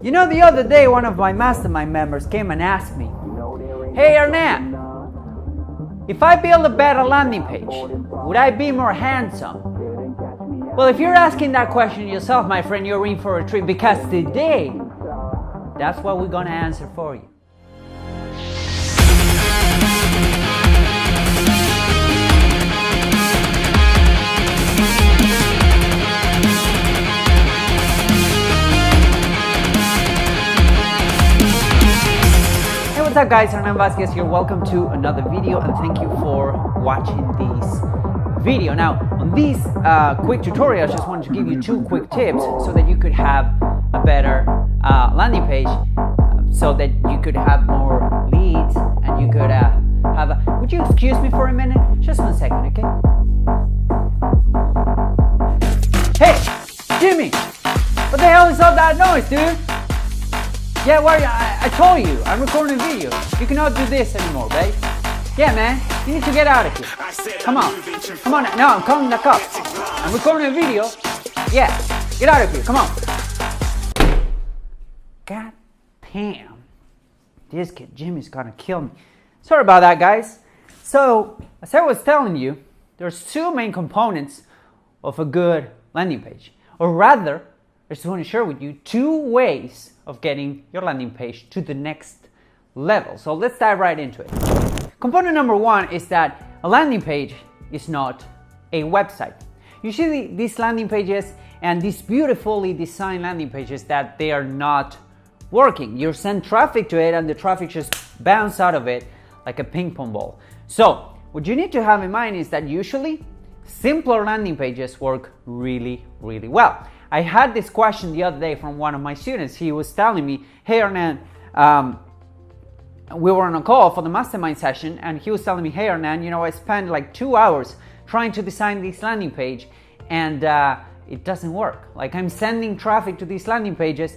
You know, the other day, one of my mastermind members came and asked me, "Hey Hernan, if I build a better landing page, would I be more handsome?" Well, if you're asking that question yourself, my friend, you're in for a treat, because today, that's what we're gonna answer for you. What's up guys, Hernan Vazquez here. Welcome to another video and thank you for watching this video. Now on this quick tutorial, I just wanted to give you two quick tips so that you could have a better landing page, so that you could have more leads and you could have a... Would you excuse me for a minute? Just 1 second, okay? Hey, Jimmy! What the hell is all that noise, dude? Yeah, where are you? I told you, I'm recording a video. You cannot do this anymore, babe. Yeah, man, you need to get out of here. Come on. No, I'm calling the cops. I'm recording a video. Yeah, get out of here, come on. God damn. This kid, Jimmy's gonna kill me. Sorry about that, guys. So, as I was telling you, there's two main components of a good landing page. Or rather, I just want to share with you two ways of getting your landing page to the next level. So let's dive right into it. Component number one is that a landing page is not a website. You see these landing pages and these beautifully designed landing pages that they are not working. You send traffic to it and the traffic just bounces out of it like a ping pong ball. So what you need to have in mind is that usually simpler landing pages work really, really well. I had this question the other day from one of my students. He was telling me, "Hey Hernan, we were on a call for the mastermind session and he was telling me, hey Hernan, you know, I spent like 2 hours trying to design this landing page and it doesn't work. Like I'm sending traffic to these landing pages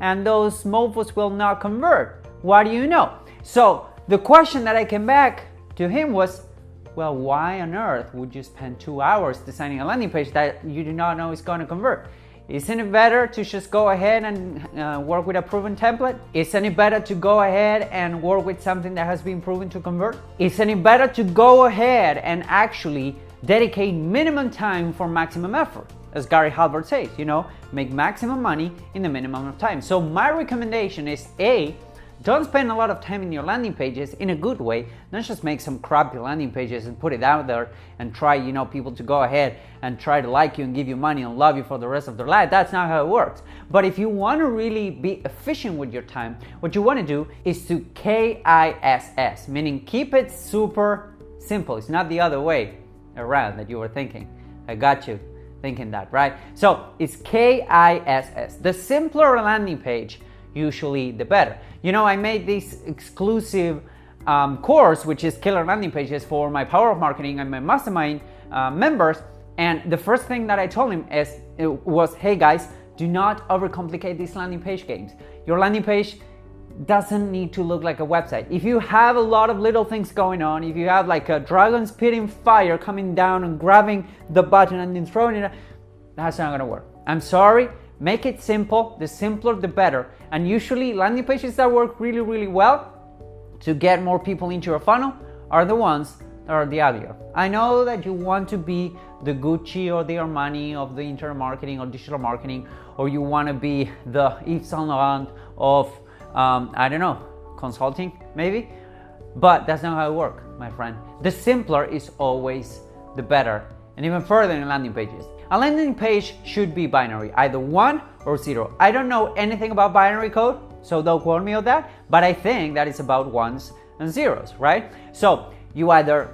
and those mofos will not convert. What do you know?" So the question that I came back to him was, well, why on earth would you spend 2 hours designing a landing page that you do not know is going to convert? Isn't it better to just go ahead and work with a proven template? Isn't it better to go ahead and work with something that has been proven to convert? Isn't it better to go ahead and actually dedicate minimum time for maximum effort? As Gary Halbert says, you know, make maximum money in the minimum of time. So my recommendation is A, don't spend a lot of time in your landing pages in a good way. Don't just make some crappy landing pages and put it out there and try, you know, people to go ahead and try to like you and give you money and love you for the rest of their life. That's not how it works. But if you want to really be efficient with your time, what you want to do is to KISS, meaning keep it super simple. It's not the other way around that you were thinking. I got you thinking that, right? So it's KISS. The simpler a landing page, usually the better. You know, I made this exclusive course, which is Killer Landing Pages, for my Power of Marketing and my Mastermind members. And the first thing that I told him was, hey guys, do not overcomplicate these landing page games. Your landing page doesn't need to look like a website. If you have a lot of little things going on, if you have like a dragon spitting fire coming down and grabbing the button and then throwing it, that's not gonna work. I'm sorry. Make it simple. The simpler the better. And usually landing pages that work really, really well to get more people into your funnel are the ones that are the uglier. I know that you want to be the Gucci or the Armani of the internet marketing or digital marketing, or you want to be the Yves Saint Laurent of, I don't know, consulting maybe, but that's not how it works, my friend. The simpler is always the better. And even further in landing pages. A landing page should be binary, either 1 or 0. I don't know anything about binary code, so don't quote me on that, but I think that it's about ones and zeros, right? So you either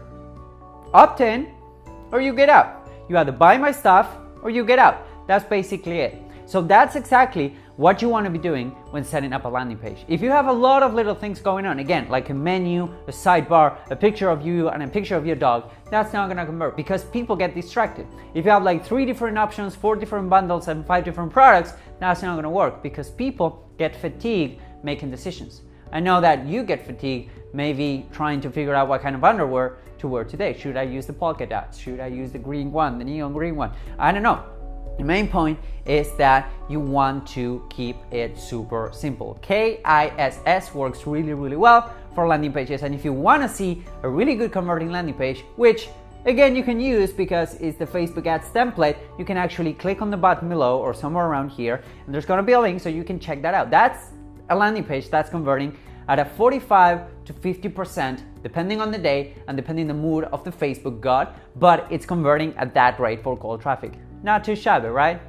opt in or you get out. You either buy my stuff or you get out. That's basically it. So that's exactly what you want to be doing when setting up a landing page. If you have a lot of little things going on, again, like a menu, a sidebar, a picture of you and a picture of your dog, that's not gonna convert because people get distracted. If you have like 3 different options, 4 different bundles and 5 different products, that's not gonna work because people get fatigued making decisions. I know that you get fatigued maybe trying to figure out what kind of underwear to wear today. Should I use the polka dots? Should I use the green one, the neon green one? I don't know. The main point is that you want to keep it super simple. KISS works really, really well for landing pages. And if you want to see a really good converting landing page, which again you can use because it's the Facebook ads template, you can actually click on the button below or somewhere around here, and there's going to be a link so you can check that out. That's a landing page that's converting at a 45 to 50% depending on the day and depending the mood of the Facebook god, but it's converting at that rate for cold traffic. Not too shabby, right?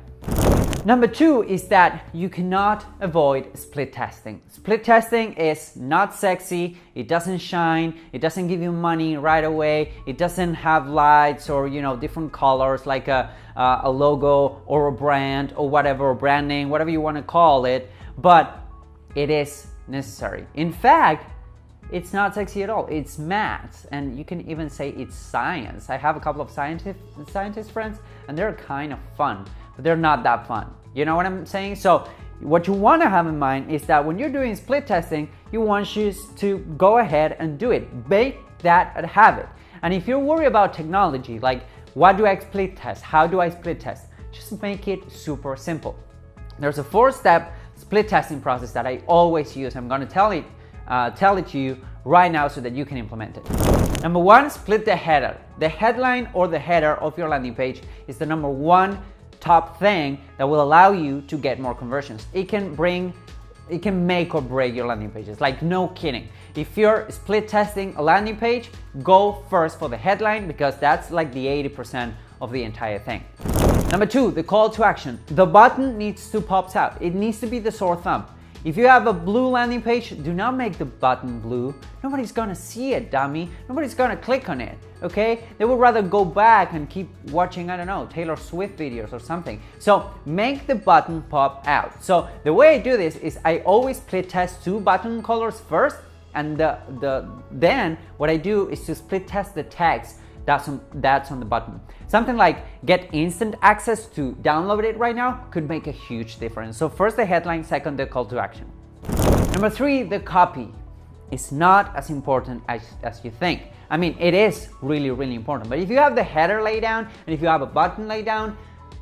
Number 2 is that you cannot avoid split testing. Split testing is not sexy, it doesn't shine, it doesn't give you money right away, it doesn't have lights or different colors like a logo or a brand or whatever, brand name, whatever you want to call it, but it is necessary. In fact, it's not sexy at all. It's maths, and you can even say it's science. I have a couple of scientist friends, and they're kind of fun, but they're not that fun. You know what I'm saying? So what you want to have in mind is that when you're doing split testing, you want you to go ahead and do it. Make that a habit. And if you're worried about technology, like what do I split test? How do I split test? Just make it super simple. There's a 4-step split testing process that I always use. I'm going to tell it to you right now so that you can implement it. Number 1, split the header. The headline or the header of your landing page is the number 1 top thing that will allow you to get more conversions. It can make or break your landing pages, like no kidding. If you're split testing a landing page, go first for the headline because that's like the 80% of the entire thing. Number 2, the call to action. The button needs to pop out. It needs to be the sore thumb. If you have a blue landing page, do not make the button blue. Nobody's gonna see it, dummy. Nobody's gonna click on it, okay? They would rather go back and keep watching, I don't know, Taylor Swift videos or something. So make the button pop out. So the way I do this is I always split test 2 button colors first, and then what I do is to split test the text that's on the button. Something like get instant access to download it right now could make a huge difference. So first the headline, second the call to action. Number 3, the copy is not as important as you think. I mean, it is really, really important. But if you have the header laid down and if you have a button laid down,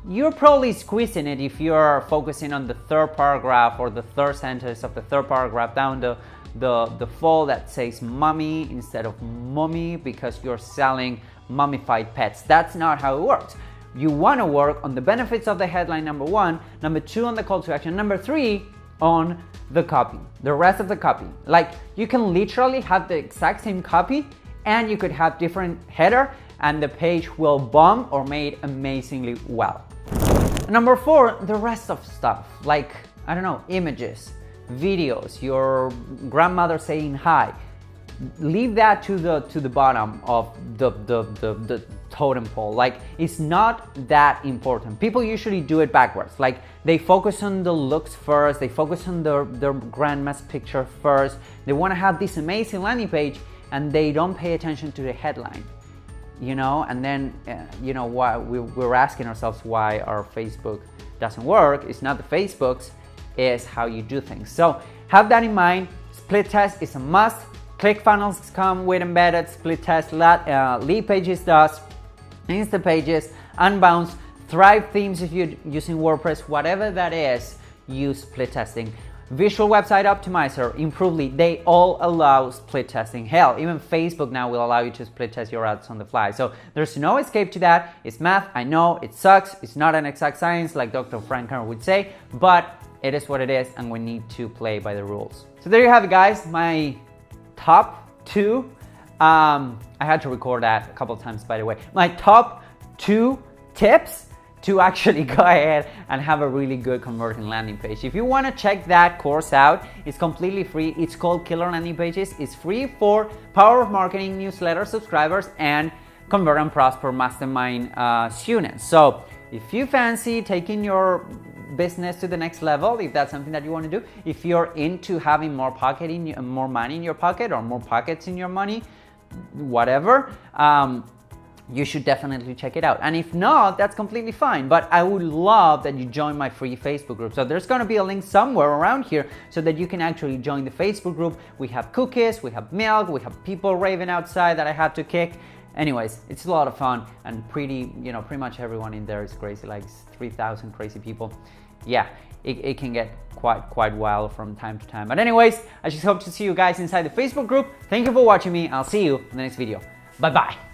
you're probably squeezing it if you're focusing on the 3rd paragraph or the 3rd sentence of the 3rd paragraph down the fold that says mommy instead of mommy because you're selling mummified pets. That's not how it works. You want to work on the benefits of the headline, number 1, number 2 on the call to action, number 3 on the copy, the rest of the copy. Like you can literally have the exact same copy and you could have different header and the page will bomb or made amazingly well. Number 4, the rest of stuff, like, I don't know, images, videos, your grandmother saying hi. Leave that to the bottom of the totem pole. Like, it's not that important. People usually do it backwards. Like, they focus on the looks first, they focus on their grandma's picture first. They want to have this amazing landing page and they don't pay attention to the headline. And then why we're asking ourselves why our Facebook doesn't work. It's not the Facebook's, it's how you do things. So have that in mind. Split test is a must. ClickFunnels come with embedded split test. Lead Pages does. Insta Pages, Unbounce, Thrive Themes if you're using WordPress, whatever that is, use split testing. Visual Website Optimizer, Improvely, they all allow split testing. Hell, even Facebook now will allow you to split test your ads on the fly. So there's no escape to that. It's math. I know it sucks. It's not an exact science like Dr. Frank Kern would say, but it is what it is and we need to play by the rules. So there you have it, guys. My top 2, I had to record that a couple of times, by the way. My top 2 tips to actually go ahead and have a really good converting landing page. If you want to check that course out, it's completely free. It's called Killer Landing Pages. It's free for Power of Marketing newsletter subscribers and Convert and Prosper Mastermind students. So if you fancy taking your business to the next level, if that's something that you want to do, if you're into having more money in your pocket or more pockets in your money, whatever, you should definitely check it out. And if not, that's completely fine. But I would love that you join my free Facebook group. So there's going to be a link somewhere around here so that you can actually join the Facebook group. We have cookies, we have milk, we have people raving outside that I have to kick. anyways, it's a lot of fun, and pretty much everyone in there is crazy, like 3,000 crazy people. Yeah, it can get quite wild from time to time. But anyways, I just hope to see you guys inside the Facebook group. Thank you for watching me. I'll see you in the next video. Bye bye.